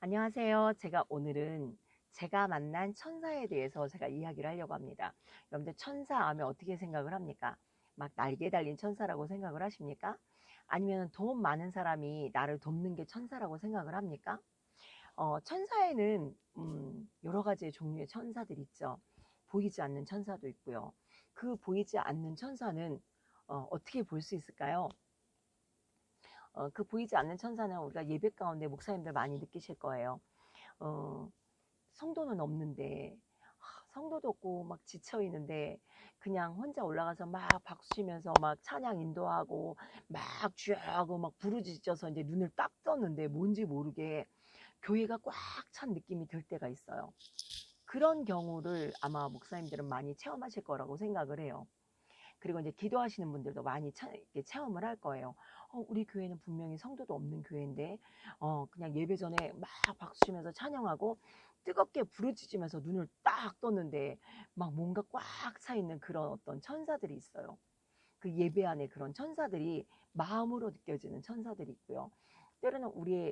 안녕하세요. 제가 오늘은 제가 만난 천사에 대해서 제가 이야기를 하려고 합니다. 여러분들 천사 하면 어떻게 생각을 합니까? 막 날개 달린 천사라고 생각을 하십니까? 아니면 돈 많은 사람이 나를 돕는 게 천사라고 생각을 합니까? 천사에는 여러 가지의 종류의 천사들이 있죠. 보이지 않는 천사도 있고요. 그 보이지 않는 천사는 어떻게 볼 수 있을까요? 그 보이지 않는 천사는 우리가 예배 가운데 목사님들 많이 느끼실 거예요. 어, 성도는 없는데, 성도도 없고 막 지쳐 있는데 그냥 혼자 올라가서 막 박수 치면서 막 찬양 인도하고 막 쥐하고 막 부르짖어서 이제 눈을 딱 떴는데 뭔지 모르게 교회가 꽉 찬 느낌이 들 때가 있어요. 그런 경우를 아마 목사님들은 많이 체험하실 거라고 생각을 해요. 그리고 이제 기도하시는 분들도 많이 체험을 할 거예요. 우리 교회는 분명히 성도도 없는 교회인데, 그냥 예배 전에 막 박수 치면서 찬양하고 뜨겁게 부르짖으면서 눈을 딱 떴는데, 막 뭔가 꽉 차 있는 그런 어떤 천사들이 있어요. 그 예배 안에 그런 천사들이 마음으로 느껴지는 천사들이 있고요. 때로는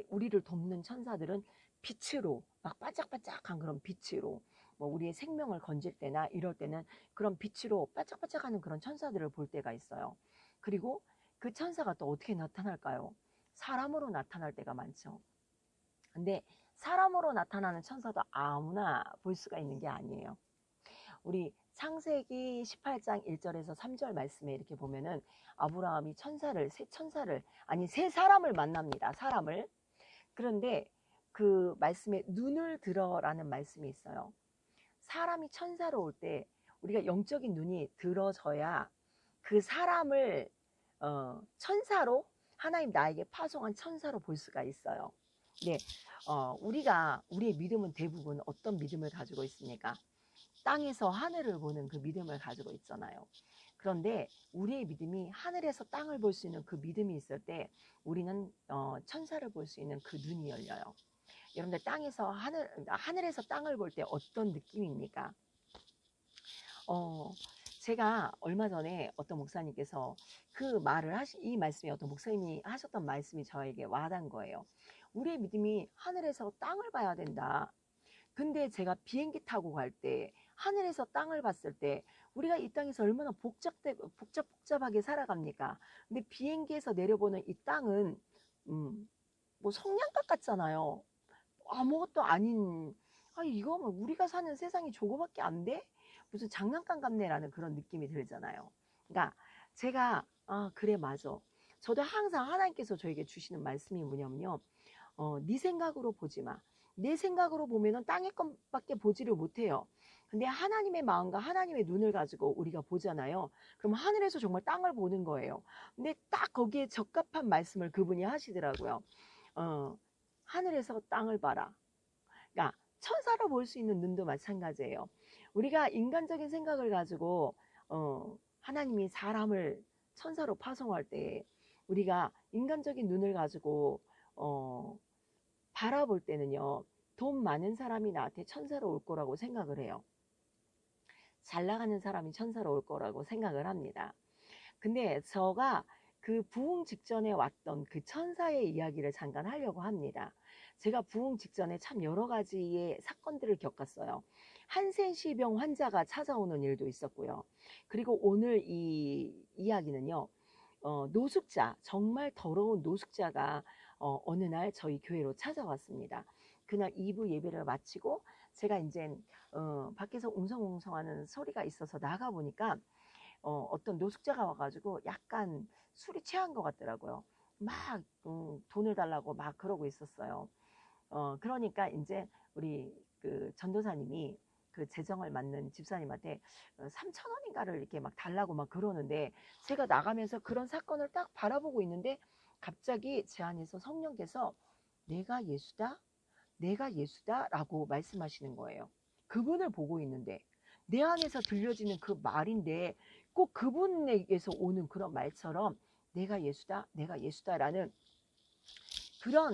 우리를 돕는 천사들은 빛으로, 막 반짝반짝한 그런 빛으로, 뭐 우리의 생명을 건질 때나 이럴 때는 그런 빛으로 반짝반짝하는 그런 천사들을 볼 때가 있어요. 그리고 그 천사가 또 어떻게 나타날까요? 사람으로 나타날 때가 많죠. 근데 사람으로 나타나는 천사도 아무나 볼 수가 있는 게 아니에요. 우리 창세기 18장 1절에서 3절 말씀에 이렇게 보면은 아브라함이 세 사람을 만납니다. 사람을. 그런데 그 말씀에 눈을 들어라는 말씀이 있어요. 사람이 천사로 올 때 우리가 영적인 눈이 들어져야 그 사람을 천사로 하나님 나에게 파송한 천사로 볼 수가 있어요. 네, 우리의 믿음은 대부분 어떤 믿음을 가지고 있습니까? 땅에서 하늘을 보는 그 믿음을 가지고 있잖아요. 그런데 우리의 믿음이 하늘에서 땅을 볼 수 있는 그 믿음이 있을 때 우리는 천사를 볼 수 있는 그 눈이 열려요. 여러분들 하늘에서 땅을 볼 때 어떤 느낌입니까? 제가 얼마 전에 어떤 목사님께서 이 말씀이 어떤 목사님이 하셨던 말씀이 저에게 와닿은 거예요. 우리의 믿음이 하늘에서 땅을 봐야 된다. 근데 제가 비행기 타고 갈 때 하늘에서 땅을 봤을 때 우리가 이 땅에서 얼마나 복잡하게 살아갑니까? 근데 비행기에서 내려보는 이 땅은 뭐 성냥갑 같잖아요. 아무것도 아닌, 이거 뭐 우리가 사는 세상이 저거밖에 안 돼? 무슨 장난감 같네라는 그런 느낌이 들잖아요. 그러니까 제가 그래 맞아. 저도 항상 하나님께서 저에게 주시는 말씀이 뭐냐면요. 네 생각으로 보지 마. 내 생각으로 보면은 땅의 것밖에 보지를 못해요. 근데 하나님의 마음과 하나님의 눈을 가지고 우리가 보잖아요. 그럼 하늘에서 정말 땅을 보는 거예요. 근데 딱 거기에 적합한 말씀을 그분이 하시더라고요. 어, 하늘에서 땅을 봐라. 그러니까 천사로 볼 수 있는 눈도 마찬가지예요. 우리가 인간적인 생각을 가지고 하나님이 사람을 천사로 파송할 때 우리가 인간적인 눈을 가지고 바라볼 때는요. 돈 많은 사람이 나한테 천사로 올 거라고 생각을 해요. 잘 나가는 사람이 천사로 올 거라고 생각을 합니다. 근데 제가 그 부흥 직전에 왔던 그 천사의 이야기를 잠깐 하려고 합니다. 제가 부흥 직전에 참 여러 가지의 사건들을 겪었어요. 한센시병 환자가 찾아오는 일도 있었고요. 그리고 오늘 이 이야기는요. 노숙자, 정말 더러운 노숙자가 어느 날 저희 교회로 찾아왔습니다. 그날 2부 예배를 마치고 제가 이제 밖에서 웅성웅성하는 소리가 있어서 나가보니까 어떤 노숙자가 와가지고 약간 술이 취한 것 같더라고요. 막 돈을 달라고 막 그러고 있었어요. 그러니까 이제 우리 그 전도사님이 그 재정을 맡는 집사님한테 3천 원인가를 이렇게 막 달라고 막 그러는데 제가 나가면서 그런 사건을 딱 바라보고 있는데 갑자기 제 안에서 성령께서 내가 예수다, 내가 예수다라고 말씀하시는 거예요. 그분을 보고 있는데 내 안에서 들려지는 그 말인데 꼭 그분에게서 오는 그런 말처럼 내가 예수다, 내가 예수다라는 그런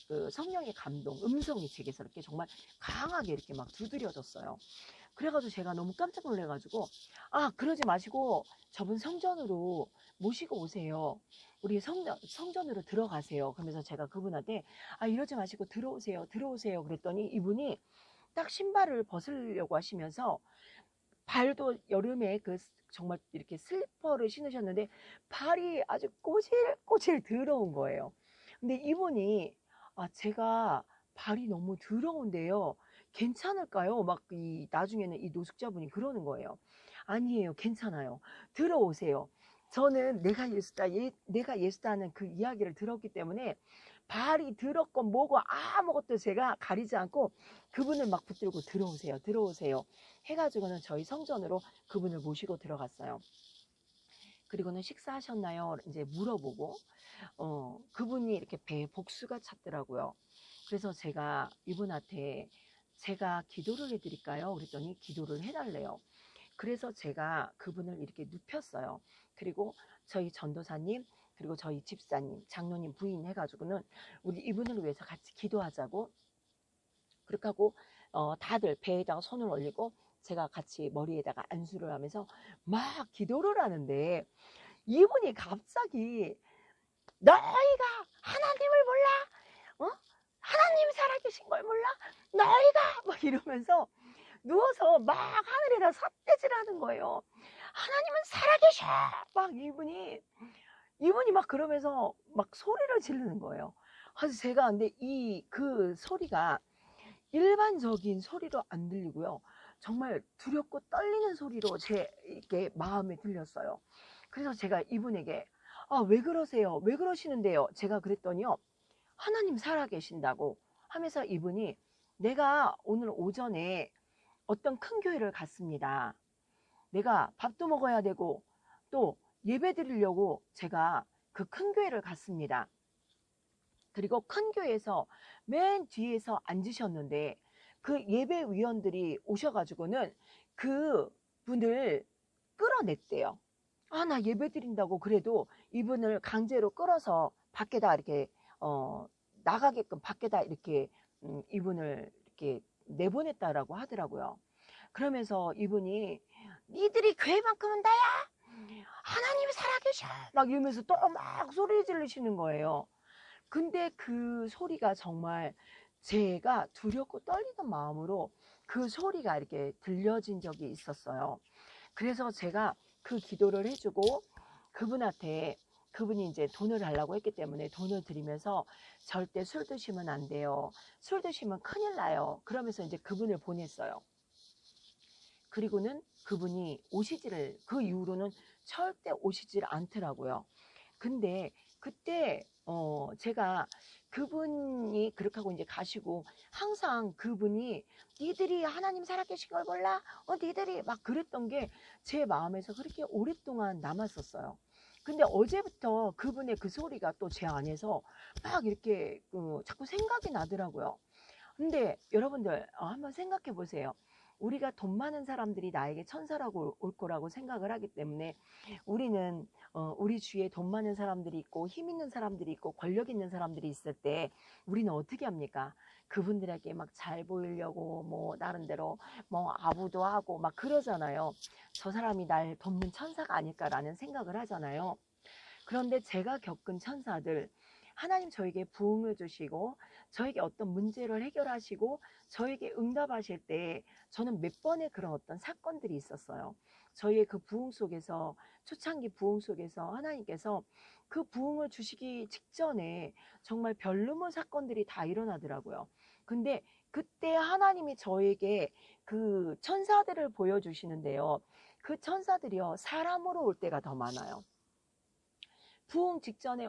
그 성령의 감동, 음성이 제게서 이렇게 정말 강하게 이렇게 막 두드려졌어요. 그래가지고 제가 너무 깜짝 놀래가지고, 그러지 마시고 저분 성전으로 모시고 오세요. 우리 성전으로 들어가세요. 그러면서 제가 그분한테, 이러지 마시고 들어오세요. 들어오세요. 그랬더니 이분이 딱 신발을 벗으려고 하시면서, 발도 여름에 정말 이렇게 슬리퍼를 신으셨는데 발이 아주 꼬질꼬질 더러운 거예요. 근데 이분이, 제가 발이 너무 더러운데요, 괜찮을까요? 막 나중에는 이 노숙자분이 그러는 거예요. 아니에요, 괜찮아요. 들어오세요. 저는 내가 예수다는 그 이야기를 들었기 때문에 발이 더럽건 뭐고 아무것도 제가 가리지 않고 그분을 막 붙들고 들어오세요, 들어오세요 해가지고는 저희 성전으로 그분을 모시고 들어갔어요. 그리고는 식사하셨나요? 이제 물어보고, 그분이 이렇게 배에 복수가 찼더라고요. 그래서 제가 이분한테, 제가 기도를 해드릴까요? 그랬더니 기도를 해달래요. 그래서 제가 그분을 이렇게 눕혔어요. 그리고 저희 전도사님, 그리고 저희 집사님, 장로님 부인 해가지고는 우리 이분을 위해서 같이 기도하자고, 그렇게 하고 다들 배에다가 손을 올리고 제가 같이 머리에다가 안수를 하면서 막 기도를 하는데, 이분이 갑자기 너희가 하나님을 몰라? 하나님 살아계신 걸 몰라? 너희가 막 이러면서 누워서 막 하늘에다 삿대질 하는 거예요. 하나님은 살아계셔! 막 이분이 막 그러면서 막 소리를 지르는 거예요. 그래서 제가 근데 그 소리가 일반적인 소리로 안 들리고요, 정말 두렵고 떨리는 소리로 제 이렇게 마음에 들렸어요. 그래서 제가 이분에게, 왜 그러세요? 왜 그러시는데요? 제가 그랬더니요, 하나님 살아계신다고 하면서 이분이, 내가 오늘 오전에 어떤 큰 교회를 갔습니다. 내가 밥도 먹어야 되고 또 예배 드리려고 제가 그 큰 교회를 갔습니다. 그리고 큰 교회에서 맨 뒤에서 앉으셨는데 그 예배위원들이 오셔가지고는 그 분을 끌어냈대요. 나 예배 드린다고 그래도 이분을 강제로 끌어서 밖에다 이렇게 나가게끔 밖에다 이렇게 이분을 이렇게 내보냈다라고 하더라고요. 그러면서 이분이, 니들이 교회만큼은 나야, 하나님이 살아계셔, 막 이러면서 또 막 소리 지르시는 거예요. 근데 그 소리가 정말 제가 두렵고 떨리는 마음으로 그 소리가 이렇게 들려진 적이 있었어요. 그래서 제가 그 기도를 해주고 그분한테, 그분이 이제 돈을 달라고 했기 때문에 돈을 드리면서 절대 술 드시면 안 돼요. 술 드시면 큰일 나요. 그러면서 이제 그분을 보냈어요. 그리고는 그분이 그 이후로는 절대 오시질 않더라고요. 근데 그때 제가, 그분이 그렇게 하고 이제 가시고 항상 그분이 니들이 하나님 살아계신 걸 몰라? 니들이 막 그랬던 게 제 마음에서 그렇게 오랫동안 남았었어요. 근데 어제부터 그분의 그 소리가 또 제 안에서 막 이렇게 자꾸 생각이 나더라고요. 근데 여러분들 한번 생각해 보세요. 우리가 돈 많은 사람들이 나에게 천사라고 올 거라고 생각을 하기 때문에 우리는 우리 주위에 돈 많은 사람들이 있고 힘 있는 사람들이 있고 권력 있는 사람들이 있을 때 우리는 어떻게 합니까? 그분들에게 막 잘 보이려고 뭐 나름대로 뭐 아부도 하고 막 그러잖아요. 저 사람이 날 돕는 천사가 아닐까라는 생각을 하잖아요. 그런데 제가 겪은 천사들, 하나님 저에게 부흥을 주시고 저에게 어떤 문제를 해결하시고 저에게 응답하실 때 저는 몇 번의 그런 어떤 사건들이 있었어요. 저희의 그 부흥 속에서, 초창기 부흥 속에서 하나님께서 그 부흥을 주시기 직전에 정말 별num의 사건들이 다 일어나더라고요. 근데 그때 하나님이 저에게 그 천사들을 보여주시는데요, 그 천사들이요, 사람으로 올 때가 더 많아요. 부흥 직전에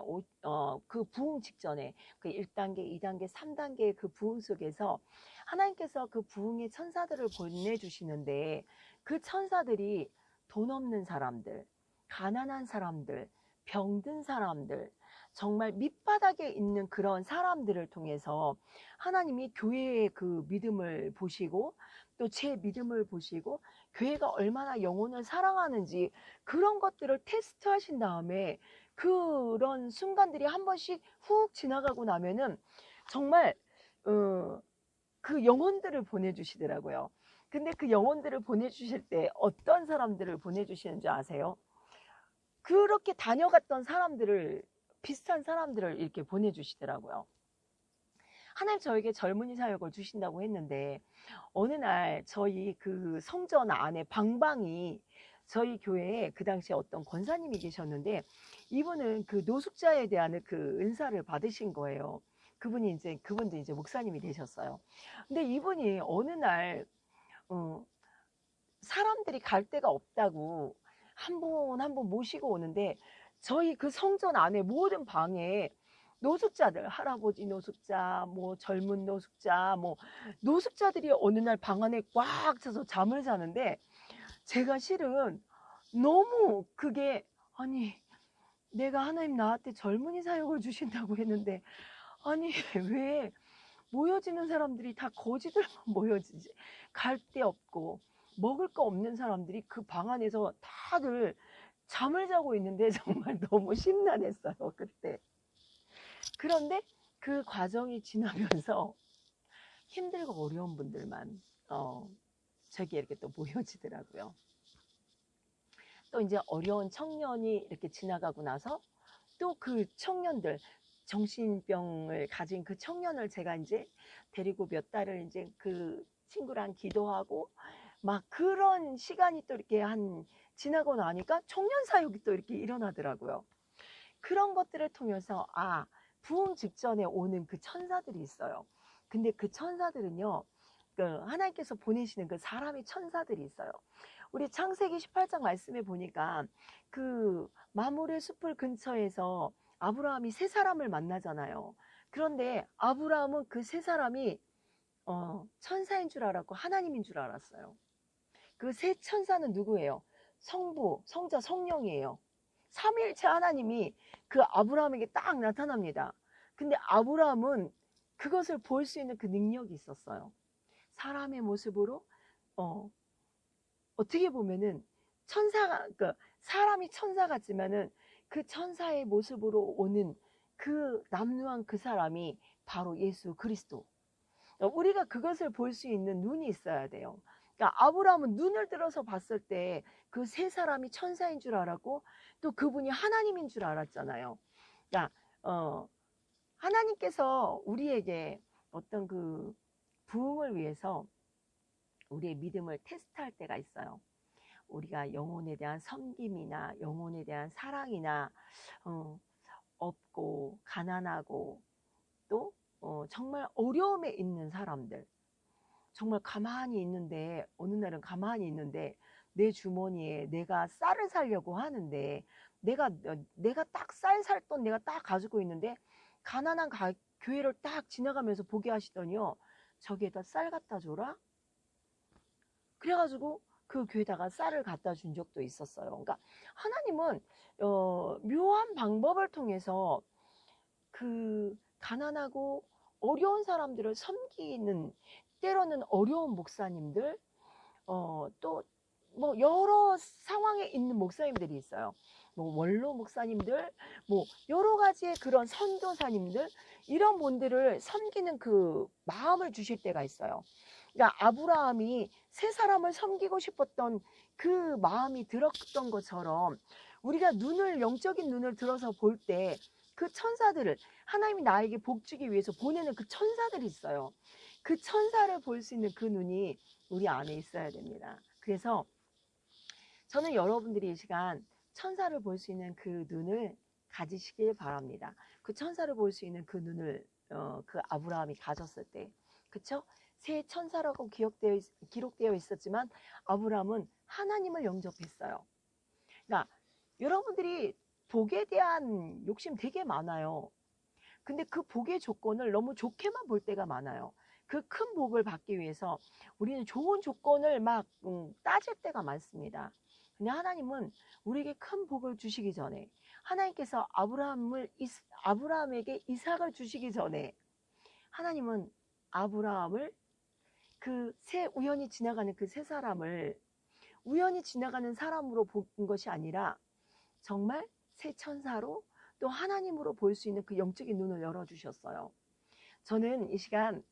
그 부흥 직전에 그 1단계, 2단계, 3단계의 그 부흥 속에서 하나님께서 그 부흥의 천사들을 보내주시는데, 그 천사들이 돈 없는 사람들, 가난한 사람들, 병든 사람들, 정말 밑바닥에 있는 그런 사람들을 통해서 하나님이 교회의 그 믿음을 보시고 또 제 믿음을 보시고 교회가 얼마나 영혼을 사랑하는지 그런 것들을 테스트 하신 다음에 그런 순간들이 한 번씩 훅 지나가고 나면은 정말 그 영혼들을 보내주시더라고요. 근데 그 영혼들을 보내주실 때 어떤 사람들을 보내주시는 줄 아세요? 그렇게 다녀갔던 사람들을, 비슷한 사람들을 이렇게 보내주시더라고요. 하나님 저에게 젊은이 사역을 주신다고 했는데, 어느 날 저희 그 성전 안에 방방이, 저희 교회에 그 당시에 어떤 권사님이 계셨는데, 이분은 그 노숙자에 대한 그 은사를 받으신 거예요. 그분도 이제 목사님이 되셨어요. 근데 이분이 어느 날, 어, 사람들이 갈 데가 없다고 한 분 한 분 모시고 오는데, 저희 그 성전 안에 모든 방에 노숙자들, 할아버지 노숙자, 뭐 젊은 노숙자, 뭐 노숙자들이 어느 날 방 안에 꽉 차서 잠을 자는데, 제가 실은 너무 그게, 아니 내가 하나님 나한테 젊은이 사역을 주신다고 했는데, 아니 왜 모여지는 사람들이 다 거지들만 모여지지, 갈 데 없고 먹을 거 없는 사람들이 그 방 안에서 다들 잠을 자고 있는데 정말 너무 심란했어요 그때. 그런데 그 과정이 지나면서 힘들고 어려운 분들만 저기에 이렇게 또 모여지더라고요. 또 이제 어려운 청년이 이렇게 지나가고 나서 또 그 청년들, 정신병을 가진 그 청년을 제가 이제 데리고 몇 달을 이제 그 친구랑 기도하고 막 그런 시간이 또 이렇게 한 지나고 나니까 청년 사역이 또 이렇게 일어나더라고요. 그런 것들을 통해서 부흥 직전에 오는 그 천사들이 있어요. 근데 그 천사들은요, 그 하나님께서 보내시는 그 사람의 천사들이 있어요. 우리 창세기 18장 말씀에 보니까 그 마물의 숲을 근처에서 아브라함이 세 사람을 만나잖아요. 그런데 아브라함은 그 세 사람이 천사인 줄 알았고 하나님인 줄 알았어요. 그 세 천사는 누구예요? 성부, 성자, 성령이에요. 삼위일체 하나님이 그 아브라함에게 딱 나타납니다. 근데 아브라함은 그것을 볼 수 있는 그 능력이 있었어요. 사람의 모습으로 어떻게 보면은 천사가, 그러니까 사람이 천사 같지만은 그 천사의 모습으로 오는 그 남루한 그 사람이 바로 예수 그리스도. 우리가 그것을 볼 수 있는 눈이 있어야 돼요. 그러니까 아브라함은 눈을 들어서 봤을 때 그 세 사람이 천사인 줄 알았고, 또 그분이 하나님인 줄 알았잖아요. 그러니까 하나님께서 우리에게 어떤 그 부흥을 위해서 우리의 믿음을 테스트할 때가 있어요. 우리가 영혼에 대한 섬김이나 영혼에 대한 사랑이나 없고 가난하고 또 정말 어려움에 있는 사람들, 정말 가만히 있는데, 어느 날은 가만히 있는데 내 주머니에 내가 쌀을 사려고 하는데, 내가 딱 쌀 살 돈 내가 딱 가지고 있는데, 가난한 교회를 딱 지나가면서 보게 하시더니요, 저기에다 쌀 갖다 줘라. 그래가지고 그 교회다가 쌀을 갖다 준 적도 있었어요. 그러니까 하나님은 묘한 방법을 통해서 그 가난하고 어려운 사람들을 섬기는, 때로는 어려운 목사님들, 또 뭐 여러 상황에 있는 목사님들이 있어요. 뭐 원로 목사님들, 뭐 여러 가지의 그런 선교사님들, 이런 분들을 섬기는 그 마음을 주실 때가 있어요. 그러니까 아브라함이 세 사람을 섬기고 싶었던 그 마음이 들었던 것처럼, 우리가 영적인 눈을 들어서 볼 때 그 천사들을, 하나님이 나에게 복 주기 위해서 보내는 그 천사들이 있어요. 그 천사를 볼 수 있는 그 눈이 우리 안에 있어야 됩니다. 그래서 저는 여러분들이 이 시간 천사를 볼 수 있는 그 눈을 가지시길 바랍니다. 그 천사를 볼 수 있는 그 눈을 그 아브라함이 가졌을 때, 그쵸? 새 천사라고 기록되어 있었지만 아브라함은 하나님을 영접했어요. 그러니까 여러분들이 복에 대한 욕심 되게 많아요. 근데 그 복의 조건을 너무 좋게만 볼 때가 많아요. 그 큰 복을 받기 위해서 우리는 좋은 조건을 막 따질 때가 많습니다. 근데 하나님은 우리에게 큰 복을 주시기 전에, 하나님께서 아브라함에게 이삭을 주시기 전에, 하나님은 아브라함을, 우연히 지나가는 그 세 사람을 우연히 지나가는 사람으로 본 것이 아니라 정말 새 천사로, 또 하나님으로 볼 수 있는 그 영적인 눈을 열어주셨어요. 저는 이 시간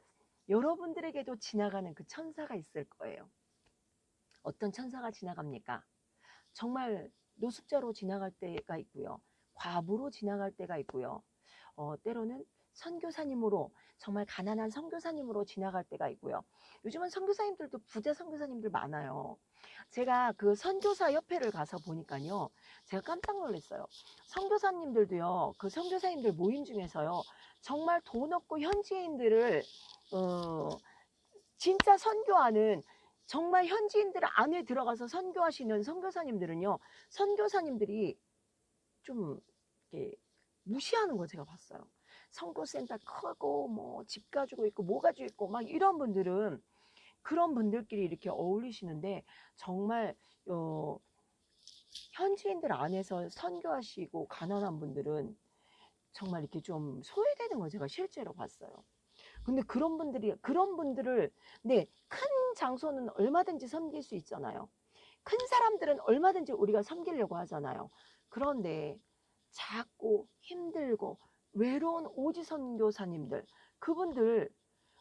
여러분들에게도 지나가는 그 천사가 있을 거예요. 어떤 천사가 지나갑니까? 정말 노숙자로 지나갈 때가 있고요. 과부로 지나갈 때가 있고요. 때로는 선교사님으로, 정말 가난한 선교사님으로 지나갈 때가 있고요. 요즘은 선교사님들도 부자 선교사님들 많아요. 제가 그 선교사 협회를 가서 보니까요, 제가 깜짝 놀랐어요. 선교사님들도요, 그 선교사님들 모임 중에서요, 정말 돈 없고 현지인들을 진짜 선교하는, 정말 현지인들 안에 들어가서 선교하시는 선교사님들은요, 선교사님들이 좀 이렇게 무시하는 거 제가 봤어요. 선교센터 크고 뭐 집 가지고 있고 뭐 가지고 있고 막 이런 분들은, 그런 분들끼리 이렇게 어울리시는데, 정말 현지인들 안에서 선교하시고 가난한 분들은 정말 이렇게 좀 소외되는 걸 제가 실제로 봤어요. 근데 그런 분들을, 네, 큰 장소는 얼마든지 섬길 수 있잖아요. 큰 사람들은 얼마든지 우리가 섬기려고 하잖아요. 그런데 작고 힘들고 외로운 오지 선교사님들, 그분들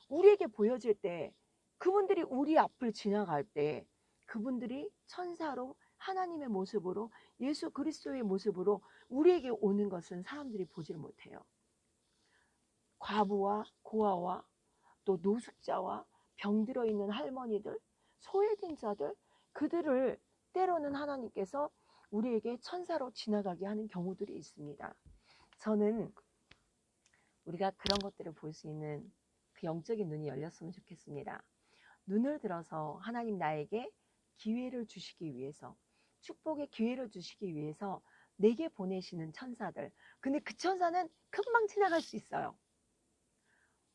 우리에게 보여질 때, 그분들이 우리 앞을 지나갈 때, 그분들이 천사로 하나님의 모습으로, 예수 그리스도의 모습으로 우리에게 오는 것은 사람들이 보지를 못해요. 과부와 고아와 또 노숙자와 병들어 있는 할머니들, 소외된 자들, 그들을 때로는 하나님께서 우리에게 천사로 지나가게 하는 경우들이 있습니다. 저는 우리가 그런 것들을 볼 수 있는 그 영적인 눈이 열렸으면 좋겠습니다. 눈을 들어서 하나님 나에게 기회를 주시기 위해서, 축복의 기회를 주시기 위해서 내게 보내시는 천사들. 근데 그 천사는 금방 지나갈 수 있어요.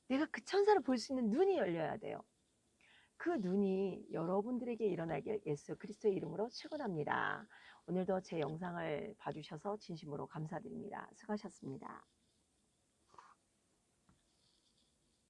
내가 그 천사를 볼 수 있는 눈이 열려야 돼요. 그 눈이 여러분들에게 일어나길 예수 그리스도의 이름으로 축원합니다. 오늘도 제 영상을 봐주셔서 진심으로 감사드립니다. 수고하셨습니다.